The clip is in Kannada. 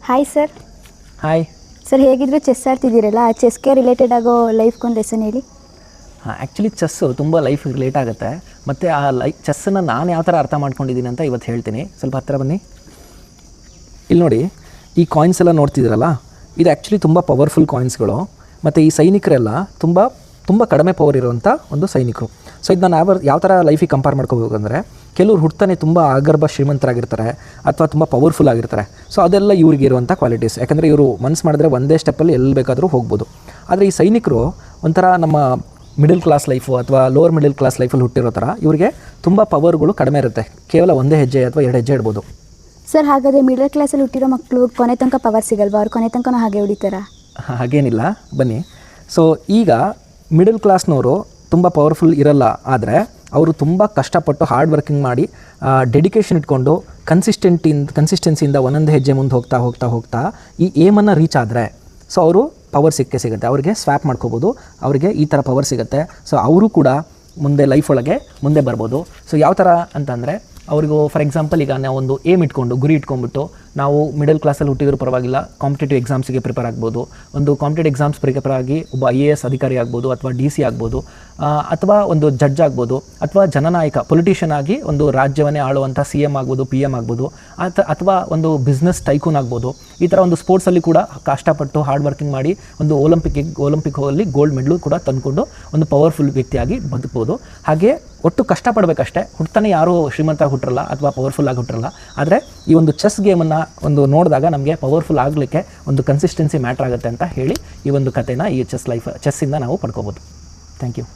Hi sir. ಹಾಯ್ ಸರ್, ಹೇಗಿದ್ರು ಚೆಸ್ ಆಡ್ತಿದ್ದೀರಲ್ಲ, ಆ ಚೆಸ್ಗೆ ರಿಲೇಟೆಡ್ ಆಗೋ ಲೈಫ್ಗೊಂದು ಲೆಸನ್ ಹೇಳಿ. ಆ್ಯಕ್ಚುಲಿ ಚೆಸ್ಸು ತುಂಬ ಲೈಫ್ ರಿಲೇಟ್ ಆಗುತ್ತೆ. ಮತ್ತು ಆ ಚೆಸ್ಸನ್ನು ನಾನು ಯಾವ ಥರ ಅರ್ಥ ಮಾಡ್ಕೊಂಡಿದ್ದೀನಿ ಅಂತ ಇವತ್ತು ಹೇಳ್ತೀನಿ. ಸ್ವಲ್ಪ ಹತ್ತಿರ ಬನ್ನಿ. ಇಲ್ಲಿ ನೋಡಿ, ಈ ಕಾಯಿನ್ಸ್ ಎಲ್ಲ ನೋಡ್ತಿದ್ದೀರಲ್ಲ, ಇದು ಆ್ಯಕ್ಚುಲಿ ತುಂಬ ಪವರ್ಫುಲ್ ಕಾಯಿನ್ಸ್ಗಳು. ಮತ್ತು ಈ ಸೈನಿಕರೆಲ್ಲ ತುಂಬ ಕಡಿಮೆ ಪವರ್ ಇರುವಂಥ ಒಂದು ಸೈನಿಕರು. ಸೊ ಇದು ನಾನು ಯಾವ ಥರ ಲೈಫಿಗೆ ಕಂಪೇರ್ ಮಾಡ್ಕೋಬೇಕಂದ್ರೆ, ಕೆಲವ್ರು ಹುಡ್ತಾನೆ ತುಂಬ ಆಗರ್ಭ ಶ್ರೀಮಂತರಾಗಿರ್ತಾರೆ ಅಥವಾ ತುಂಬ ಪವರ್ಫುಲ್ ಆಗಿರ್ತಾರೆ. ಸೊ ಅದೆಲ್ಲ ಇವ್ರಿಗೆ ಇರುವಂಥ ಕ್ವಾಲಿಟೀಸ್. ಯಾಕಂದರೆ ಇವರು ಮನ್ಸು ಮಾಡಿದ್ರೆ ಒಂದೇ ಸ್ಟೆಪ್ಪಲ್ಲಿ ಎಲ್ಲಿ ಬೇಕಾದರೂ ಹೋಗ್ಬೋದು. ಆದರೆ ಈ ಸೈನಿಕರು ಒಂಥರ ನಮ್ಮ ಮಿಡಲ್ ಕ್ಲಾಸ್ ಲೈಫು ಅಥವಾ ಲೋವರ್ ಮಿಡಲ್ ಕ್ಲಾಸ್ ಲೈಫಲ್ಲಿ ಹುಟ್ಟಿರೋ ಥರ ಇವರಿಗೆ ತುಂಬ ಪವರ್ಗಳು ಕಡಿಮೆ ಇರುತ್ತೆ. ಕೇವಲ ಒಂದೇ ಹೆಜ್ಜೆ ಅಥವಾ 2 ಹೆಜ್ಜೆ ಇಡ್ಬೋದು. ಸರ್, ಹಾಗಾದರೆ ಮಿಡಲ್ ಕ್ಲಾಸಲ್ಲಿ ಹುಟ್ಟಿರೋ ಮಕ್ಕಳು ಕೊನೆ ತನಕ ಪವರ್ ಸಿಗಲ್ವಾ? ಅವ್ರು ಕೊನೆ ತನಕ ಹಾಗೆ ಹೊಡಿತಾರಾ? ಹಾಗೇನಿಲ್ಲ, ಬನ್ನಿ. ಸೊ ಈಗ ಮಿಡಲ್ ಕ್ಲಾಸ್ನವರು ತುಂಬ ಪವರ್ಫುಲ್ ಇರಲ್ಲ. ಆದರೆ ಅವರು ತುಂಬ ಕಷ್ಟಪಟ್ಟು ಹಾರ್ಡ್ ವರ್ಕಿಂಗ್ ಮಾಡಿ ಡೆಡಿಕೇಶನ್ ಇಟ್ಕೊಂಡು ಕನ್ಸಿಸ್ಟೆನ್ಸಿಯಿಂದ ಒಂದೊಂದು ಹೆಜ್ಜೆ ಮುಂದೆ ಹೋಗ್ತಾ ಈ ಏಮನ್ನು ರೀಚ್ ಆದರೆ ಸೊ ಅವರು ಪವರ್ ಸಿಗುತ್ತೆ. ಅವ್ರಿಗೆ ಸ್ವ್ಯಾಪ್ ಮಾಡ್ಕೋಬೋದು, ಅವರಿಗೆ ಈ ಥರ ಪವರ್ ಸಿಗುತ್ತೆ. ಸೊ ಅವರು ಕೂಡ ಮುಂದೆ ಲೈಫ್ ಒಳಗೆ ಮುಂದೆ ಬರ್ಬೋದು. ಸೊ ಯಾವ ಥರ ಅಂತಂದರೆ, ಅವ್ರಿಗೂ ಫಾರ್ ಎಕ್ಸಾಂಪಲ್ ಈಗ ನಾವು ಒಂದು ಏಮ್ ಇಟ್ಕೊಂಡು ಗುರಿ ಇಟ್ಕೊಂಡ್ಬಿಟ್ಟು ನಾವು ಮಿಡಲ್ ಕ್ಲಾಸಲ್ಲಿ ಹುಟ್ಟಿದ್ರು ಪರವಾಗಿಲ್ಲ, ಕಾಂಪಿಟೇಟಿವ್ ಎಕ್ಸಾಮ್ಸಿಗೆ ಪ್ರಿಪೇರ್ ಆಗ್ಬೋದು. ಒಂದು ಕಾಂಪಿಟೇಟಿವ್ ಎಕ್ಸಾಮ್ಸ್ ಪ್ರಿಪೇರ್ ಆಗಿ ಒಬ್ಬ IAS ಅಧಿಕಾರಿ ಆಗ್ಬೋದು, ಅಥವಾ DC ಆಗ್ಬೋದು, ಅಥವಾ ಒಂದು ಜಡ್ಜ್ ಆಗ್ಬೋದು, ಅಥವಾ ಜನನಾಯಕ ಪೊಲಿಟಿಷಿಯನ್ ಆಗಿ ಒಂದು ರಾಜ್ಯವನ್ನೇ ಆಳುವಂಥ CM ಆಗ್ಬೋದು, PM ಆಗ್ಬೋದು, ಅಥವಾ ಒಂದು ಬಿಸ್ನೆಸ್ ಟೈಕೂನ್ ಆಗ್ಬೋದು. ಈ ಥರ ಒಂದು ಸ್ಪೋರ್ಟ್ಸಲ್ಲಿ ಕೂಡ ಕಷ್ಟಪಟ್ಟು ಹಾರ್ಡ್ ವರ್ಕಿಂಗ್ ಮಾಡಿ ಒಂದು ಒಲಿಂಪಿಕ್ಕಲ್ಲಿ ಗೋಲ್ಡ್ ಮೆಡಲು ಕೂಡ ತಂದುಕೊಂಡು ಒಂದು ಪವರ್ಫುಲ್ ವ್ಯಕ್ತಿಯಾಗಿ ಬದುಕ್ಬೋದು. ಹಾಗೆ ಒಟ್ಟು ಕಷ್ಟಪಡಬೇಕಷ್ಟೇ. ಹುಡ್ತಾನೆ ಯಾರೂ ಶ್ರೀಮಂತ ಹುಟ್ಟಿರಲ್ಲ ಅಥವಾ ಪವರ್ಫುಲ್ ಆಗಿ ಹುಟ್ಟಿರಲ್ಲ. ಆದರೆ ಈ ಒಂದು ಚೆಸ್ ಗೇಮನ್ನು ಒಂದು ನೋಡಿದಾಗ ನಮಗೆ ಪವರ್ಫುಲ್ ಆಗಲಿಕ್ಕೆ ಒಂದು ಕನ್ಸಿಸ್ಟೆನ್ಸಿ ಮ್ಯಾಟ್ರ್ ಆಗುತ್ತೆ ಅಂತ ಹೇಳಿ ಈ ಒಂದು ಕಥೆನ ಈ ಚೆಸ್ಸಿಂದ ನಾವು ಪಡ್ಕೋಬೋದು. Thank you.